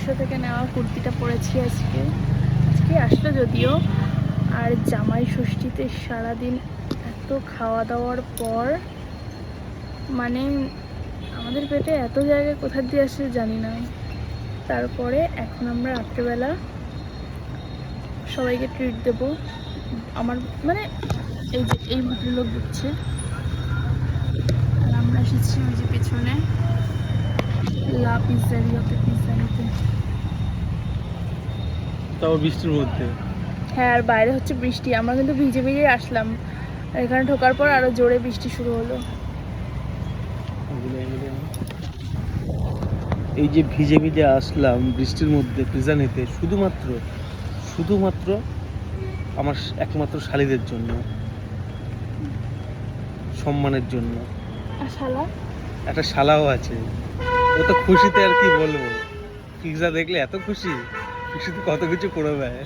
মিশো থেকে নেওয়া কুর্তিটা পরেছি আজকে আসলো যদিও। আর জামাই ষষ্ঠীতে সারাদিন এত খাওয়া দাওয়ার পর মানে আমাদের পেটে এত জায়গায় কোথা দিয়ে আসে জানি না। তারপরে এখন আমরা রাত্রেবেলা সবাইকে ট্রিট দেবো। আমার মানে এই যে এই ভদ্রলোক দিচ্ছে, আর আমরা এসেছি ওই যে পেছনে লা পিজ্জারিয়াতে পিজ্জা নিতে। তাও বৃষ্টির মধ্যে। হ্যাঁ, আর বাইরে হচ্ছে বৃষ্টি, আমরা কিন্তু ভিজে ভিজে আসলাম। আর এখানে ঢোকার পর আরো জোরে বৃষ্টি শুরু হলো। এই যে ভিজে ভিজে আসলাম বৃষ্টির মধ্যে পিজা নিতে, শুধুমাত্র আমার একমাত্র শালীদের জন্য, সম্মানের জন্য। আর শালা একটা শালাও আছে, ও তো খুশিতে আর কি বলবো, পিজা দেখলে এত খুশিতে কত কিছু করে দেয়।